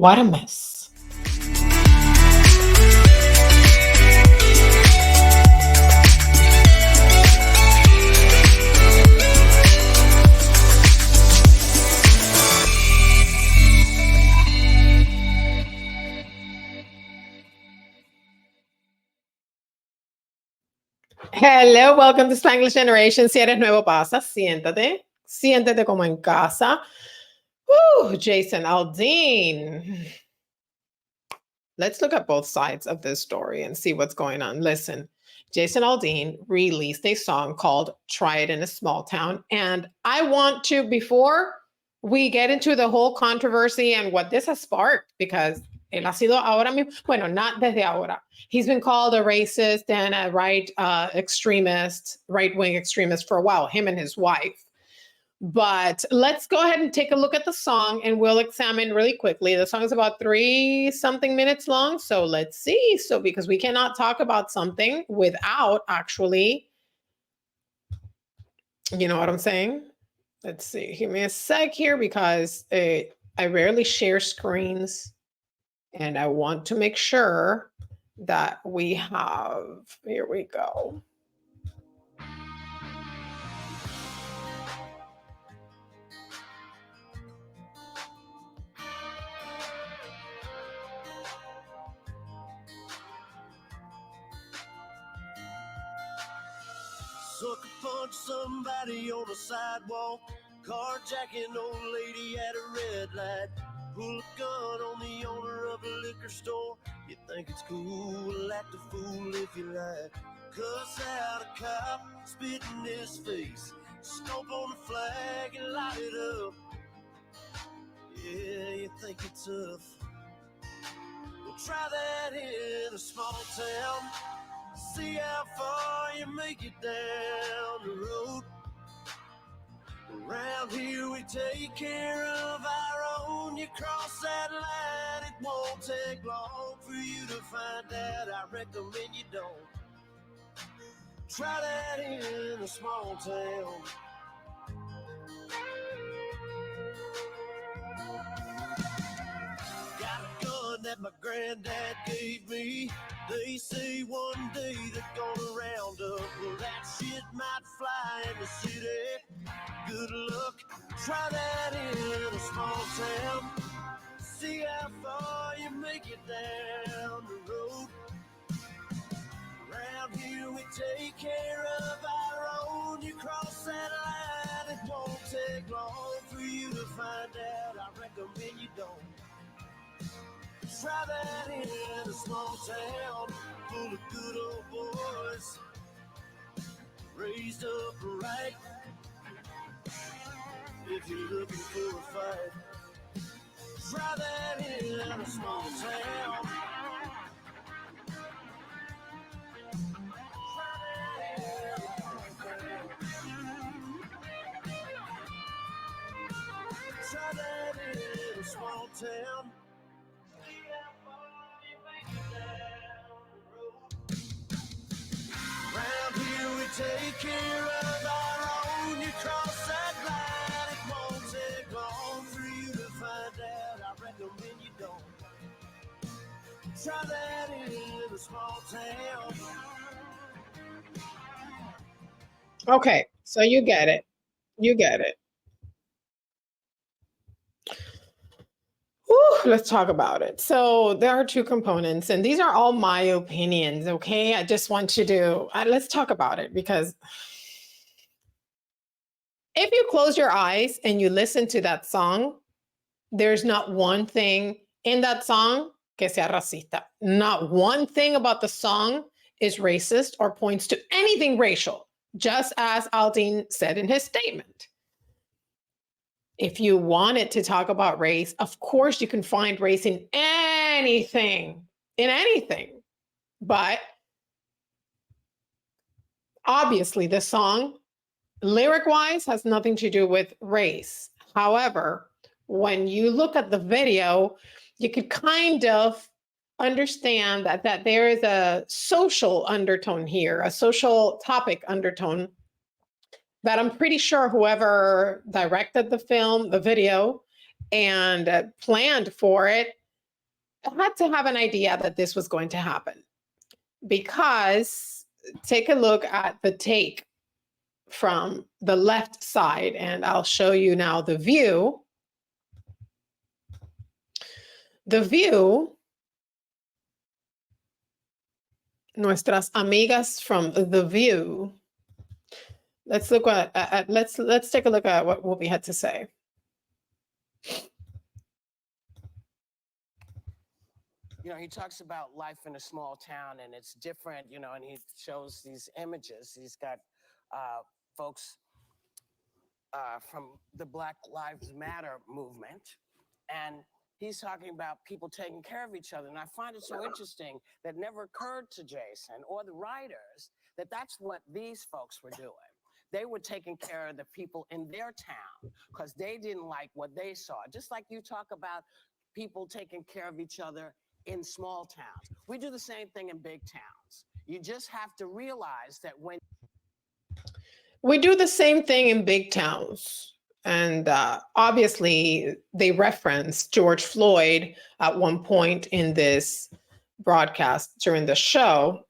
What a mess. Hello, welcome to Spanglish Generation. Si eres nuevo, pasa, siéntate. Siéntate como en casa. Jason Aldean. Let's look at both sides of this story and see what's going on. Listen, Jason Aldean released a song called Try It in a Small Town. And I want to, before we get into the whole controversy and what this has sparked, because él ha sido ahora mismo, bueno, not desde ahora. He's been called a racist and a right-wing extremist for a while, him and his wife. But let's go ahead and take a look at the song and we'll examine really quickly. The song is about 3-something minutes long. So let's see. So because we cannot talk about something without actually, you know what I'm saying? Let's see. Give me a sec here because I rarely share screens and I want to make sure that we have, here we go. Sucker punch somebody on the sidewalk, carjacking old lady at a red light, pull a gun on the owner of a liquor store. You think it's cool, act a fool if you like. Cuss out a cop, spit in his face, stomp on the flag and light it up. Yeah, you think it's tough. Well, try that in a small town. See how far you make it down the road. Around here we take care of our own. You cross that line, it won't take long for you to find out. I recommend you don't. Try that in a small town. Got a gun that my granddad gave me. They say one day they're gonna round up. Well, that shit might fly in the city. Good luck, try that in a small town. See how far you make it down the road. Around here we take care of our own. You cross that line, it won't take long for you to find out. I recommend you don't. Try that in a small town full of good old boys, raised up right. If you're looking for a fight, try that in a small town. Try that in a small town. Round here we take care of our own. You cross that line, it won't take long for you to find out. I recommend you don't. Try that in a small town. Okay, so you get it. You get it. Let's talk about it. So there are two components, and these are all my opinions, okay? I just want you to, let's talk about it because if you close your eyes and you listen to that song, there's not one thing in that song que sea racista. Not one thing about the song is racist or points to anything racial, just as Aldean said in his statement. If you wanted to talk about race, of course you can find race in anything. But obviously the song, lyric-wise, has nothing to do with race. However, when you look at the video, you could kind of understand that there is a social undertone here, a social topic undertone that I'm pretty sure whoever directed the film, the video, and planned for it had to have an idea that this was going to happen, because take a look at the take from the left side, and I'll show you now the view. The view, nuestras amigas from the view. Let's look at let's take a look at what Whoopi had to say. You know, he talks about life in a small town and it's different, you know, and he shows these images. He's got folks from the Black Lives Matter movement, and he's talking about people taking care of each other. And I find it so interesting that never occurred to Jason or the writers that that's what these folks were doing. They were taking care of the people in their town because they didn't like what they saw. Just like you talk about people taking care of each other in small towns. We do the same thing in big towns. You just have to realize that when we do the same thing in big towns. And obviously, they reference George Floyd at one point in this broadcast during the show.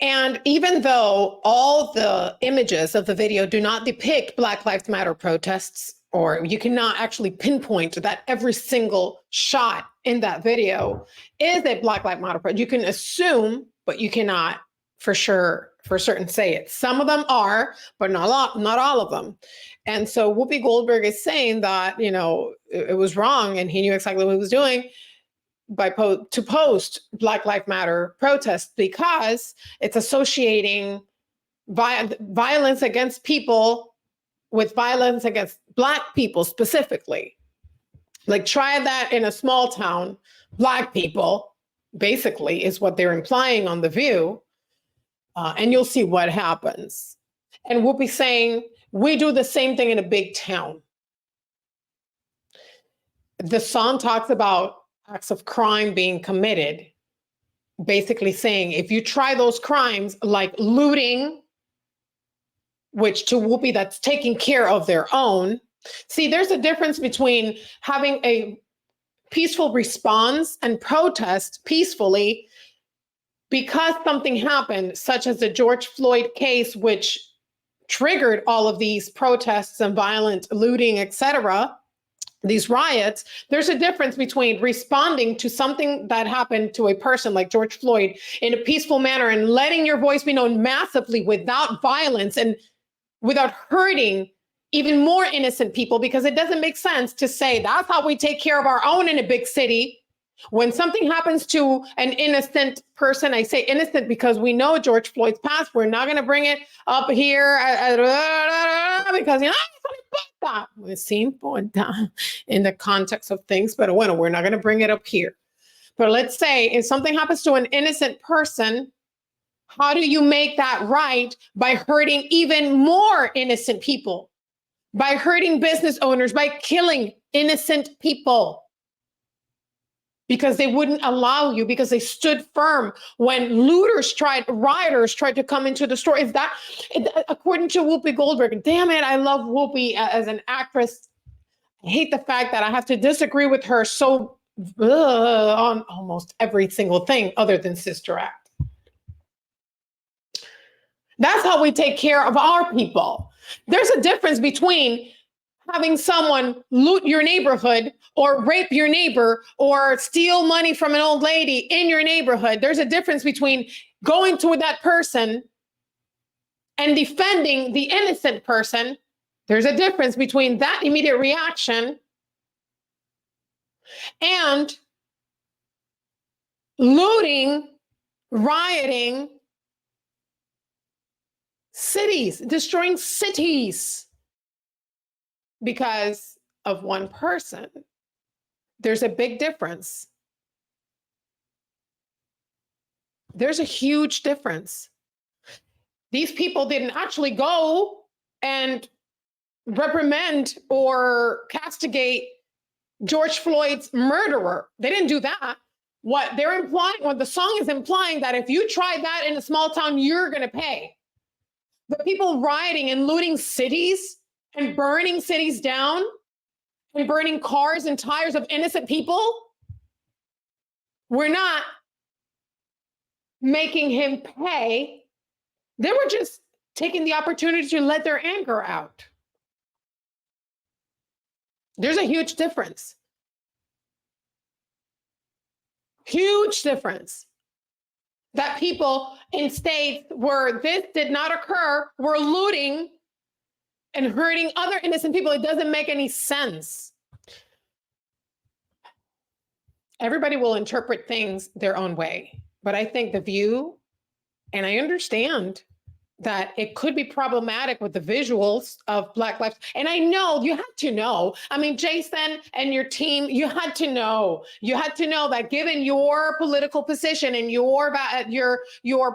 And even though all the images of the video do not depict Black Lives Matter protests, or you cannot actually pinpoint that every single shot in that video is a Black Lives Matter protest, you can assume, but you cannot for sure, for certain say it. Some of them are, but not all of them. And so Whoopi Goldberg is saying that, you know, it was wrong and he knew exactly what he was doing by to post Black Lives Matter protests, because it's associating violence against people with violence against Black people specifically. Like, try that in a small town, Black people, basically, is what they're implying on The View, and you'll see what happens. And Whoopi saying, we do the same thing in a big town. The song talks about acts of crime being committed, basically saying, if you try those crimes like looting, which to Whoopi, that's taking care of their own. See, there's a difference between having a peaceful response and protest peacefully because something happened, such as the George Floyd case, which triggered all of these protests and violent looting, etc., these riots. There's a difference between responding to something that happened to a person like George Floyd in a peaceful manner and letting your voice be known massively without violence and without hurting even more innocent people, because it doesn't make sense to say that's how we take care of our own in a big city. When something happens to an innocent person, I say innocent because we know George Floyd's past. We're not going to bring it up here because, you know, it's important in the context of things, but bueno, we're not going to bring it up here. But let's say if something happens to an innocent person, how do you make that right? By hurting even more innocent people, by hurting business owners, by killing innocent people. Because they wouldn't allow you, because they stood firm when rioters tried to come into the store. Is that, according to Whoopi Goldberg, damn it, I love Whoopi as an actress. I hate the fact that I have to disagree with her so on almost every single thing other than Sister Act. That's how we take care of our people. There's a difference between having someone loot your neighborhood or rape your neighbor or steal money from an old lady in your neighborhood. There's a difference between going to that person and defending the innocent person. There's a difference between that immediate reaction and looting, rioting cities, destroying cities because of one person. There's a big difference. There's a huge difference. These people didn't actually go and reprimand or castigate George Floyd's murderer. They didn't do that. What they're implying, what the song is implying, that if you try that in a small town, you're going to pay. The people rioting and looting cities and burning cities down and burning cars and tires of innocent people, we're not making him pay. They were just taking the opportunity to let their anger out. There's a huge difference. Huge difference. That people in states where this did not occur were looting and hurting other innocent people. It doesn't make any sense. Everybody will interpret things their own way. But I think The View, and I understand that it could be problematic with the visuals of Black lives. And I know you had to know. I mean, Jason and your team, you had to know. You had to know that given your political position and your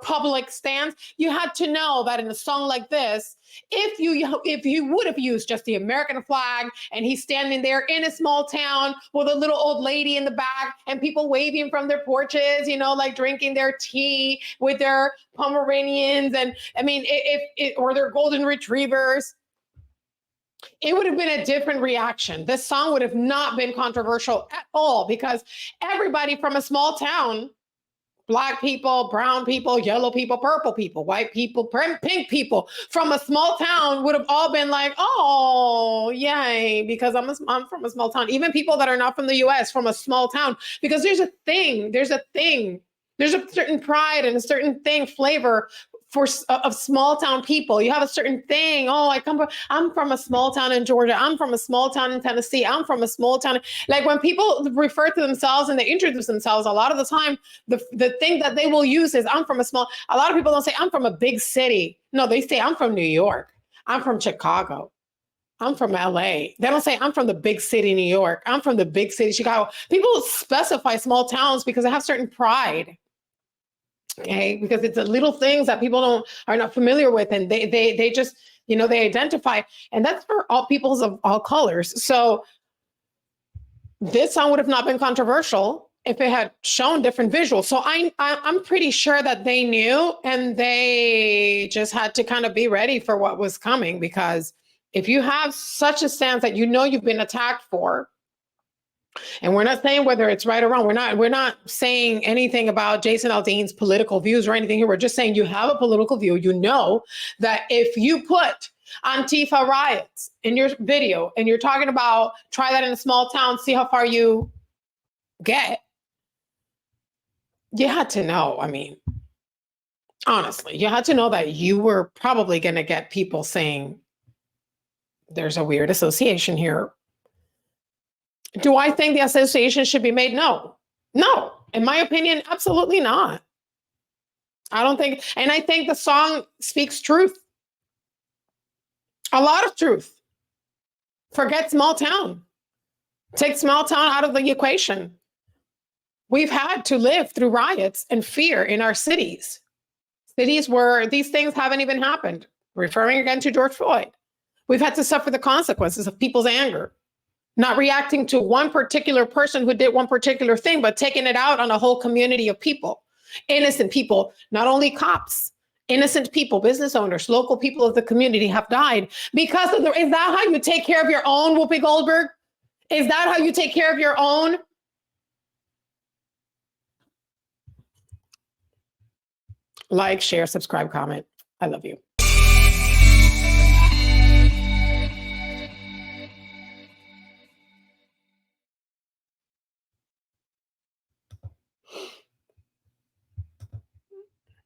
public stance, you had to know that in a song like this, if you would have used just the American flag and he's standing there in a small town with a little old lady in the back and people waving from their porches, you know, like drinking their tea with their Pomeranians, and I mean, or their golden retrievers, it would have been a different reaction. This song would have not been controversial at all because everybody from a small town, Black people, brown people, yellow people, purple people, white people, pink people from a small town would have all been like, oh, yay, because I'm from a small town. Even people that are not from the US, from a small town, because there's a certain pride and a certain flavor of small town people. You have a certain thing. Oh, I'm from a small town in Georgia. I'm from a small town in Tennessee. I'm from a small town. Like when people refer to themselves and they introduce themselves, a lot of the time, the thing that they will use is a lot of people don't say I'm from a big city. No, they say I'm from New York. I'm from Chicago. I'm from LA. They don't say I'm from the big city, New York. I'm from the big city, Chicago. People specify small towns because they have certain pride. Okay, because it's the little things that people are not familiar with, and they just, you know, they identify, and that's for all peoples of all colors. So this song would have not been controversial if it had shown different visuals. So I'm pretty sure that they knew, and they just had to kind of be ready for what was coming, because if you have such a stance that you know you've been attacked for, and we're not saying whether it's right or wrong. We're not saying anything about Jason Aldean's political views or anything here. We're just saying you have a political view. You know that if you put Antifa riots in your video and you're talking about try that in a small town, see how far you get, you had to know. I mean, honestly, you had to know that you were probably going to get people saying there's a weird association here. Do I think the association should be made? No. In my opinion, absolutely not. I don't think, and I think the song speaks truth. A lot of truth. Forget small town. Take small town out of the equation. We've had to live through riots and fear in our cities. Cities where these things haven't even happened. Referring again to George Floyd. We've had to suffer the consequences of people's anger. Not reacting to one particular person who did one particular thing, but taking it out on a whole community of people, innocent people, not only cops, innocent people, business owners, local people of the community have died because of is that how you take care of your own, Whoopi Goldberg? Is that how you take care of your own? Like, share, subscribe, comment. I love you.